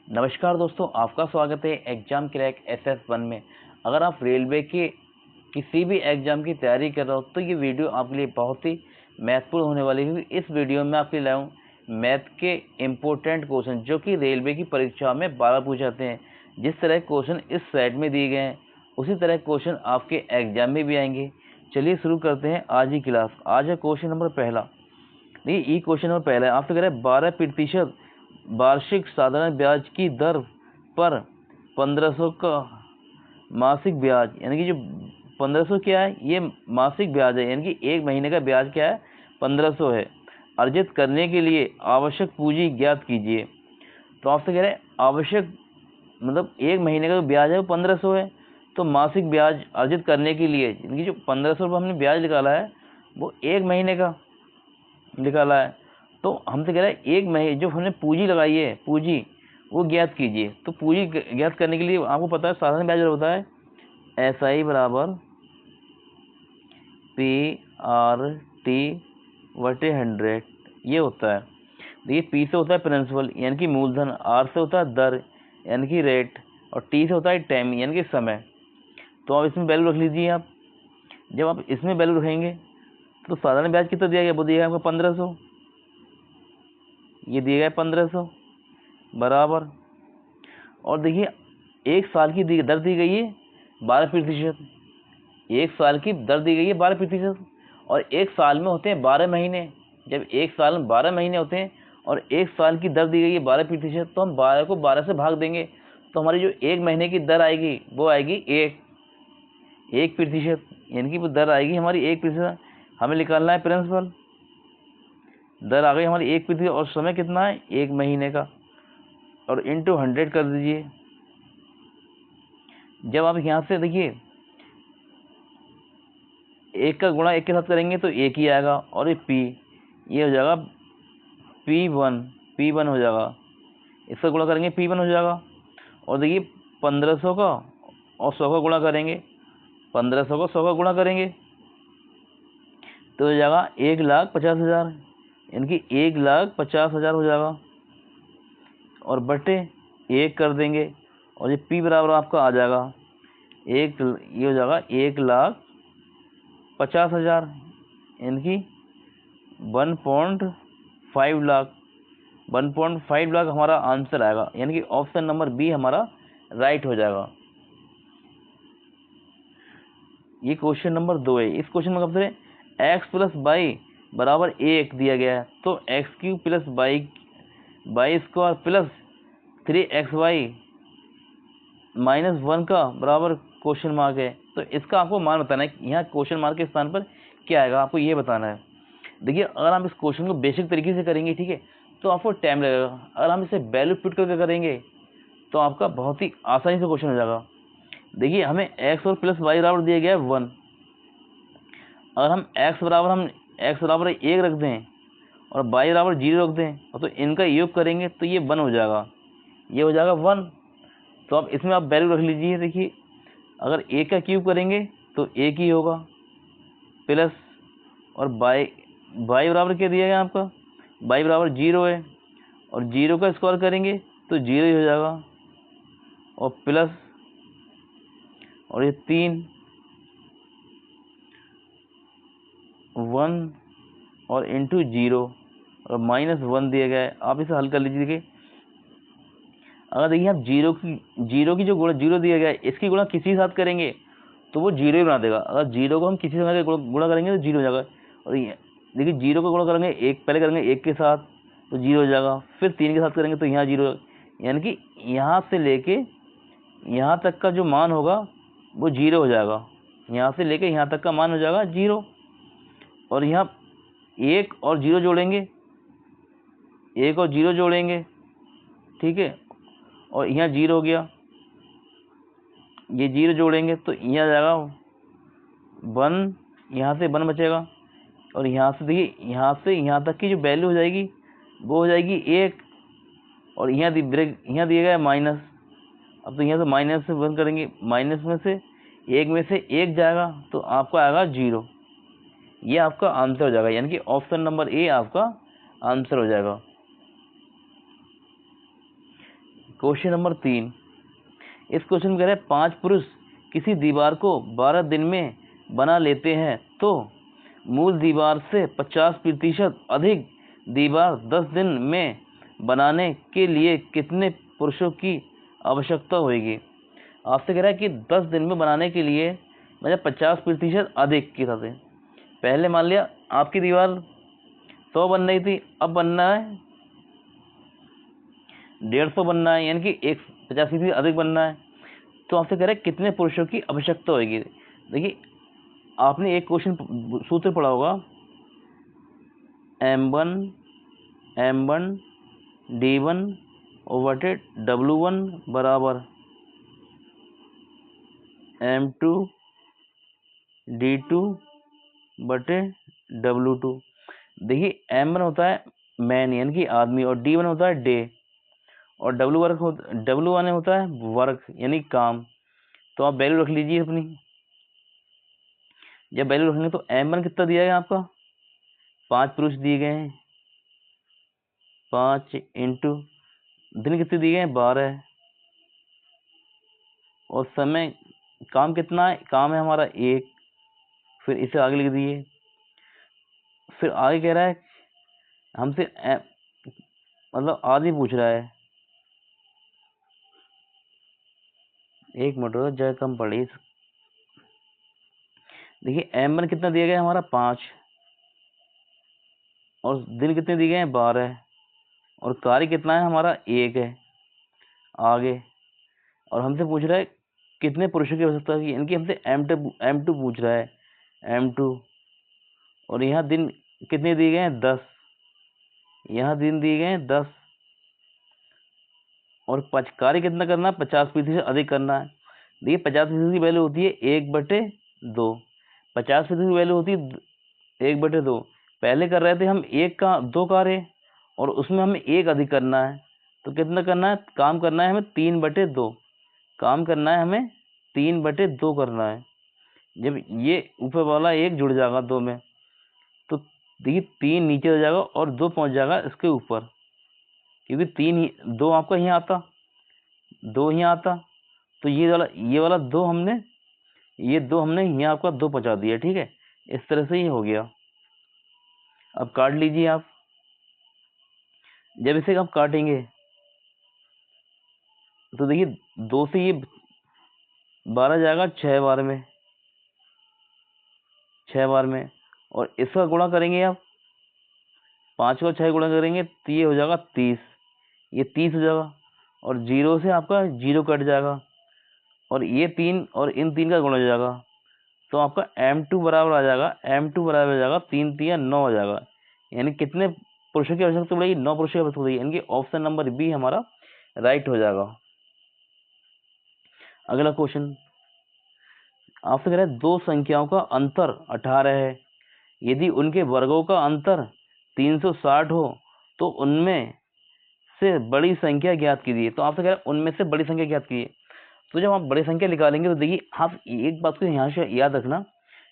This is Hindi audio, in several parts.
नमस्कार दोस्तों, आपका स्वागत है एग्जाम क्रैक SS1 में। अगर आप रेलवे के किसी भी एग्जाम की तैयारी कर रहे हो तो ये वीडियो आपके लिए बहुत ही महत्वपूर्ण होने वाली है। इस वीडियो में आपके लाऊं मैथ के इम्पोर्टेंट क्वेश्चन जो कि रेलवे की परीक्षा में 12 पूछे जाते हैं। जिस तरह क्वेश्चन इस साइड में दिए गए हैं उसी तरह क्वेश्चन आपके एग्जाम में भी आएंगे। चलिए शुरू करते हैं आज ही क्लास। आज है क्वेश्चन नंबर पहला। देखिए क्वेश्चन नंबर पहला है, आपसे कह रहा है 12% वार्षिक साधारण ब्याज की दर पर 1500 का मासिक ब्याज, यानी कि जो 1500 क्या है, ये मासिक ब्याज है, यानी कि एक महीने का ब्याज क्या है, 1500 है। अर्जित करने के लिए आवश्यक पूंजी ज्ञात कीजिए। तो आपसे कह रहे हैं आवश्यक मतलब एक महीने का जो ब्याज है वो 1500 है, तो मासिक ब्याज अर्जित करने के लिए, यानी कि जो 1500 रुपये हमने ब्याज निकाला है वो एक महीने का निकाला है। तो हमसे कह रहा है एक महीने जो हमने पूंजी लगाई है, पूंजी वो ज्ञात कीजिए। तो पूंजी ज्ञात करने के लिए आपको पता है साधारण ब्याज होता है SI बराबर PRT बटे 100, ये होता है। देखिए P से होता है प्रिंसिपल यानी कि मूलधन, R से होता है दर यानी कि रेट, और T से होता है टाइम यानी कि समय। तो आप इसमें वैल्यू रख लीजिए। आप जब आप इसमें वैल्यू रखेंगे तो साधारण ब्याज कितना दिया गया, वो दिया गया आपको 1500, ये दिया गया 1500 बराबर। और देखिए एक साल की दर दी गई है 12%, एक साल की दर दी गई है 12%, और एक साल में होते हैं 12 महीने। जब एक साल में 12 महीने होते हैं और एक साल की दर दी गई है 12%, तो हम 12 को 12 से भाग देंगे तो हमारी जो एक महीने की दर आएगी वो आएगी 1%, यानी कि वो दर आएगी हमारी 1%। हमें निकालना है प्रिंसिपल, दर आ गई हमारी 1%, और समय कितना है, एक महीने का, और इंटू 100 कर दीजिए। जब आप यहाँ से देखिए एक का गुणा एक के साथ करेंगे तो एक ही आएगा, और ये हो जाएगा P1 हो जाएगा। इसका गुणा करेंगे P1 हो जाएगा। और देखिए 1500 का और 100 का गुणा करेंगे, 1500 का 100 का गुणा करेंगे तो हो जाएगा 1,50,000, यानी कि 1,50,000 हो जाएगा, और बटे 1 कर देंगे, और ये P बराबर आपका आ जाएगा ये हो जाएगा 1,50,000, यानी कि 1.5 लाख। 1.5 लाख हमारा आंसर आएगा, यानी कि ऑप्शन नंबर बी हमारा राइट हो जाएगा। ये क्वेश्चन नंबर 2 है। इस क्वेश्चन में कब से x प्लस वाई बराबर 1 दिया गया है, तो x³ plus Y square plus 3xy minus 1 का बराबर क्वेश्चन मार्क है। तो इसका आपको मान बताना है, यहाँ क्वेश्चन मार्क के स्थान पर क्या आएगा आपको ये बताना है। देखिए अगर हम इस क्वेश्चन को बेसिक तरीके से करेंगे, ठीक है, तो आपको टाइम लगेगा। अगर हम इसे वैल्यू फिट करके करेंगे तो आपका बहुत ही आसानी से क्वेश्चन हो जाएगा। देखिए हमें x और प्लस वाई बराबर दिया गया है 1। अगर हम x बराबर 1 रख दें और y बराबर 0 रख दें और तो इनका योग करेंगे तो ये 1 हो जाएगा, ये हो जाएगा 1। तो अब इसमें आप वैल्यू रख लीजिए। देखिए अगर 1 का क्यूब करेंगे तो 1 ही होगा, प्लस और y बराबर क्या दिया गया आपका, y बराबर 0 है, और 0 का स्क्वायर करेंगे तो 0 ही हो जाएगा, और प्लस और ये 3 1 और इंटू 0 और माइनस 1 दिया गया है। आप इसे हल कर लीजिए। देखिए अगर देखिए आप जीरो की जो गुणा 0 दिया गया है इसकी गुणा किसी के साथ करेंगे तो वो 0 ही बना देगा। अगर 0 को हम किसी से गुणा करेंगे तो 0 हो जाएगा। और देखिए 0 को गुणा करेंगे एक, पहले करेंगे 1 के साथ तो 0 हो जाएगा, फिर 3 के साथ करेंगे तो यहाँ 0, यानी कि यहाँ से लेके यहाँ तक का जो मान होगा वो 0 हो जाएगा। यहाँ से लेके यहाँ तक का मान हो जाएगा 0, और यहाँ 1 और 0 जोड़ेंगे, 1 और 0 जोड़ेंगे, ठीक है, और यहाँ 0 हो गया, ये 0 जोड़ेंगे तो यहाँ जाएगा 1, यहाँ से 1 बचेगा, और यहाँ से देखिए यहाँ से यहाँ तक की जो वैल्यू हो जाएगी वो हो जाएगी 1, और यहाँ दिया गया है माइनस। अब तो यहाँ से माइनस से 1 करेंगे, माइनस में से 1 जाएगा तो आपका आएगा 0। ये आपका आंसर हो जाएगा, यानी कि ऑप्शन नंबर ए आपका आंसर हो जाएगा। क्वेश्चन नंबर 3, इस क्वेश्चन में कह रहे हैं 5 पुरुष किसी दीवार को 12 दिन में बना लेते हैं तो मूल दीवार से 50% अधिक दीवार 10 दिन में बनाने के लिए कितने पुरुषों की आवश्यकता होगी। आपसे कह रहा है कि 10 दिन में बनाने के लिए मतलब 50% अधिक की तरह से, पहले मान लिया आपकी दीवार 100 बन रही थी, अब बनना है 150 बनना है, यानी कि 50% अधिक बनना है। तो आपसे कह रहे हैं कितने पुरुषों की आवश्यकता होगी। देखिए आपने एक क्वेश्चन सूत्र पढ़ा होगा, M1 D1 बटे W1 बराबर M2 D2 बटे W2। देखिए M1 होता है मैन यानी कि आदमी, और D1 होता है डे, और W1 होता है वर्क यानी काम। तो आप वैल्यू रख लीजिए अपनी। जब वैल्यू रखेंगे तो M1 कितना दिया गया आपका, 5 पुरुष दिए गए हैं, 5 इंटू दिन कितने दिए गए हैं 12, और समय काम कितना है, काम है हमारा 1, फिर इसे आगे लिख दिए। फिर आगे कह रहा है हमसे मतलब आदमी पूछ रहा है, एक मिनट जगह कम पड़ी। देखिए M1 कितना दिया गया हमारा 5, और दिन कितने दिए गए हैं 12, और कार्य कितना है हमारा 1 है आगे, और हमसे पूछ रहा है कितने पुरुषों की आवश्यकता है, यानी कि हमसे M2 पूछ रहा है, M2, और यहाँ दिन कितने दिए गए हैं 10, यहाँ दिन दिए गए हैं 10, और कार्य कितना करना है 50% से अधिक करना है। देखिए 50% की वैल्यू होती है 1/2, 50% की वैल्यू होती है 1/2। पहले कर रहे थे हम 2 कार्य, और उसमें हमें 1 अधिक करना है, तो कितना करना है, काम करना है हमें 3/2, काम करना है हमें 3/2 करना है। जब ये ऊपर वाला 1 जुड़ जाएगा 2 में, तो देखिए 3 नीचे हो जाएगा और 2 पहुंच जाएगा इसके ऊपर, क्योंकि 2 आपका यहाँ आता, 2 यहाँ आता, तो ये वाला 2 हमने यहाँ आपका 2 पहुंचा दिया। ठीक है, इस तरह से ये हो गया। अब काट लीजिए आप। जब इसे आप काटेंगे तो देखिए 2 से ये 12 जाएगा 6 बार में, 6 बार में, और इसका गुणा करेंगे आप, 5 का 6 गुणा करेंगे तो ये हो जाएगा 30, ये 30 हो जाएगा, और 0 से आपका 0 कट जाएगा, और ये 3 और इन 3 का गुणा हो जाएगा, तो आपका M2 बराबर आ जाएगा, M2 बराबर आ जाएगा 3 3 9 हो जाएगा। यानी कितने पुरुषों की आवश्यकता पड़ेगी, 9 पुरुषों की आवश्यकता पड़ेगी, यानी कि ऑप्शन नंबर बी हमारा राइट हो जाएगा। अगला क्वेश्चन आपसे कह रहा है 2 संख्याओं का अंतर 18 है, यदि उनके वर्गों का अंतर 360 हो तो उनमें से बड़ी संख्या ज्ञात कीजिए। तो आपसे कह रहा है उनमें से बड़ी संख्या ज्ञात कीजिए। तो जब आप बड़ी संख्या निकालेंगे तो देखिए आप एक बात को यहाँ से याद रखना,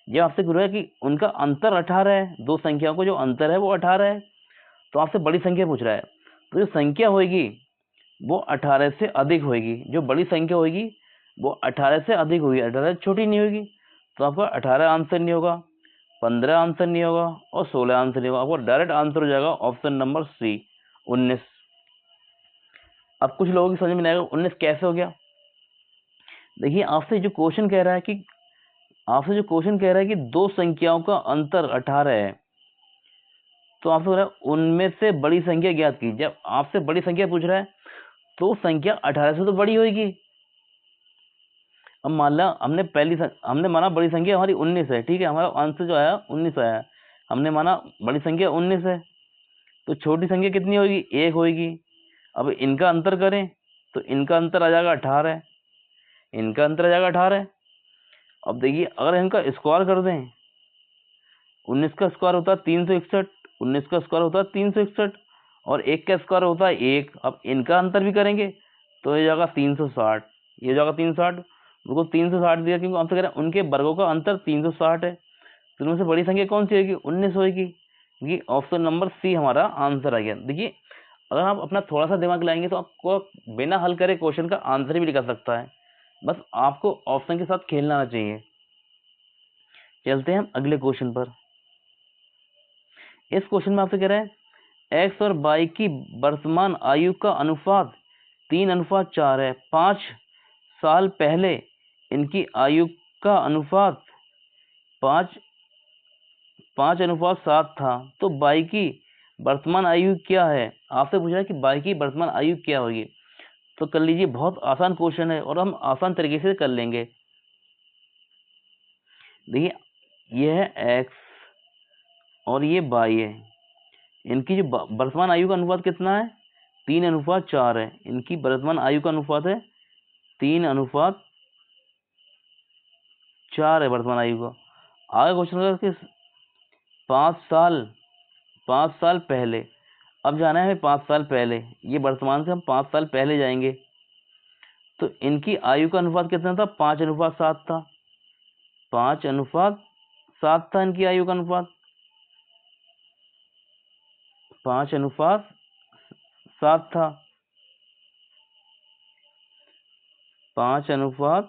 जब आपसे पूछा है कि उनका अंतर 18 है, 2 संख्याओं को जो अंतर है वो 18 है, तो आपसे बड़ी संख्या पूछ रहा है, तो जो संख्या होगी वो 18 से अधिक होगी, जो बड़ी संख्या होगी वो 18 से अधिक होगी, 18 से छोटी नहीं होगी। तो आपका 18 आंसर नहीं होगा, 15 आंसर नहीं होगा, और 16 आंसर नहीं होगा, आपको डायरेक्ट आंसर हो जाएगा ऑप्शन नंबर सी 19। अब कुछ लोगों की समझ में नहीं आएगा 19 कैसे हो गया। देखिए आपसे जो क्वेश्चन कह रहा है कि 2 संख्याओं का अंतर 18 है, तो आपसे बोल रहा है उनमें से बड़ी संख्या ज्ञात की। जब आपसे बड़ी संख्या पूछ रहा है तो संख्या 18 से तो बड़ी होगी। अब मान ला हमने माना बड़ी संख्या हमारी 19 है, ठीक है, हमारा आंसर जो आया 19 आया, हमने माना बड़ी संख्या 19 है, तो छोटी संख्या कितनी होगी, 1 होगी। अब इनका अंतर करें तो इनका अंतर आ जाएगा 18, इनका अंतर आ जाएगा 18। अब देखिए अगर इनका स्क्वायर कर दें, 19 का स्क्वायर होता है 361, 19 का स्क्वायर होता है 361, और 1 का स्क्वायर होता है 1। अब इनका अंतर भी करेंगे तो ये जाएगा 360, ये जाएगा 360, बिल्कुल 360 दिया, क्योंकि आपसे कह रहे हैं उनके वर्गों का अंतर 360 है, तो उनमें से बड़ी संख्या कौन सी होगी, 19 होगी, क्योंकि ऑप्शन नंबर सी हमारा आंसर आ गया। देखिए अगर आप अपना थोड़ा सा दिमाग लाएंगे तो आपको बिना हल करे क्वेश्चन का आंसर भी निकल सकता है, बस आपको ऑप्शन के साथ खेलना आना चाहिए। चलते हैं हम अगले क्वेश्चन पर। इस क्वेश्चन में आपसे कह रहा है एक्स और वाई की वर्तमान आयु का अनुपात 3:4 है। 5 साल पहले इनकी आयु का अनुपात 5:7 था। तो वाई की वर्तमान आयु क्या है? आपसे पूछ रहा है कि वाई की वर्तमान आयु क्या होगी। तो कर लीजिए, बहुत आसान क्वेश्चन है और हम आसान तरीके से कर लेंगे। देखिए, ये है एक्स और ये वाई है। इनकी जो वर्तमान आयु का अनुपात कितना है? 3:4 है। इनकी वर्तमान आयु का अनुपात है 3:4 है वर्तमान आयु का। आगे क्वेश्चन का 5 साल पहले। अब जाना है हमें 5 साल पहले, ये वर्तमान से हम 5 साल पहले जाएंगे। तो इनकी आयु का अनुपात कितना था? 5:7 था। 5:7 था इनकी आयु का अनुपात, 5:7 था। 5:7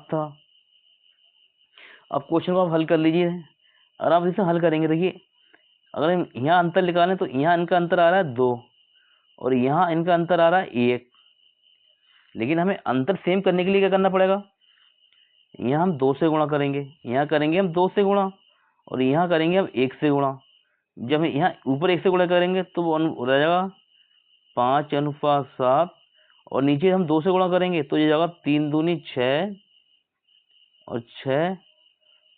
था। अब क्वेश्चन को आप हल कर लीजिए। अगर आप इसे हल करेंगे, देखिए, अगर हम यहाँ अंतर निकालें तो यहाँ इनका अंतर आ रहा है 2 और यहाँ इनका अंतर आ रहा है 1। लेकिन हमें अंतर सेम करने के लिए क्या करना पड़ेगा? यहाँ हम 2 से गुणा करेंगे, यहाँ करेंगे हम 2 से गुणा और यहाँ करेंगे हम 1 से गुणा। जब हम यहाँ ऊपर 1 से गुणा करेंगे तो वो रह जाएगा 5:7 और नीचे हम 2 से गुणा करेंगे तो ये जाएगा 3 दूनी 6 और 6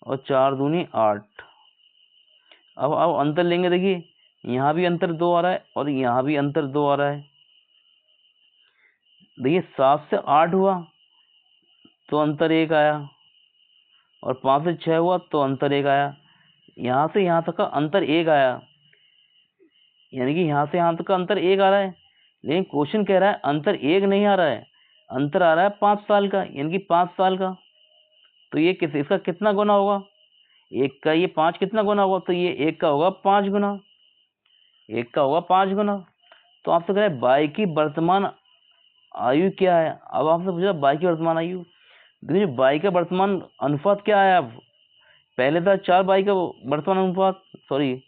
और 4 दूनी 8। अब अंतर लेंगे, देखिए यहाँ भी अंतर 2 आ रहा है और यहाँ भी अंतर 2 आ रहा है। देखिए 7 से 8 हुआ तो अंतर 1 आया और 5 से 6 हुआ तो अंतर 1 आया। यहाँ से यहाँ तक का अंतर 1 आया, यानी कि यहाँ से यहाँ तक का अंतर 1 आ रहा है। लेकिन क्वेश्चन कह रहा है अंतर 1 नहीं आ रहा है, अंतर आ रहा है 5 साल का, यानी कि 5 साल का। तो ये इसका कितना गुना होगा? 1 का ये 5 कितना गुना होगा? तो ये 1 का होगा 5 गुना, 1 का होगा 5 गुना। तो आपसे कह रहा है वाई की वर्तमान आयु क्या है। अब आपसे पूछा वाई की वर्तमान आयु। देखिए वाई का वर्तमान अनुपात क्या है। अब पहले था 4 वाई का वर्तमान अनुपात, सॉरी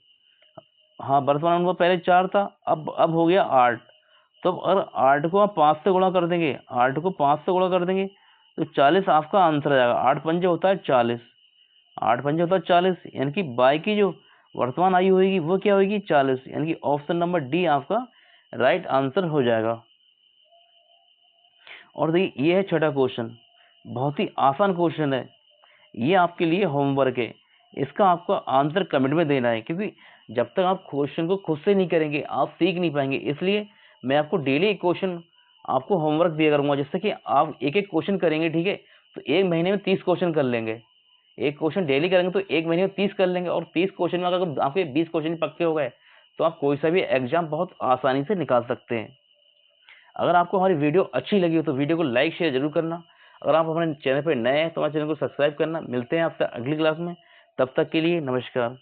हाँ वर्तमान अनुपात पहले 4 था, अब हो गया 8। तो अगर 8 को आप 5 से गुणा कर देंगे, 8 को 5 से गुणा कर देंगे तो 40 आपका आंसर आ जाएगा। 8 पंजे होता है 40, 8 पंजे होता है 40, यानी कि वाई की जो वर्तमान आयु होगी वो क्या होगी? 40, यानी कि ऑप्शन नंबर डी आपका राइट आंसर हो जाएगा। और देखिए ये है छठा क्वेश्चन, बहुत ही आसान क्वेश्चन है, ये आपके लिए होमवर्क है। इसका आपको आंसर कमेंट में देना है, क्योंकि जब तक आप क्वेश्चन को खुद से नहीं करेंगे आप सीख नहीं पाएंगे। इसलिए मैं आपको डेली एक क्वेश्चन आपको होमवर्क दिया करूंगा, जिससे कि आप एक एक क्वेश्चन करेंगे, ठीक है? तो 1 महीने में 30 क्वेश्चन कर लेंगे। एक क्वेश्चन डेली करेंगे तो 1 महीने में 30 कर लेंगे, और 30 क्वेश्चन में अगर आपके 20 क्वेश्चन पक्के हो गए तो आप कोई सा भी एग्जाम बहुत आसानी से निकाल सकते हैं। अगर आपको हमारी वीडियो अच्छी लगी हो तो वीडियो को लाइक शेयर जरूर करना। अगर आप हमारे चैनल पर नए हैं तो हमारे चैनल को सब्सक्राइब करना। मिलते हैं आपसे अगली क्लास में, तब तक के लिए नमस्कार।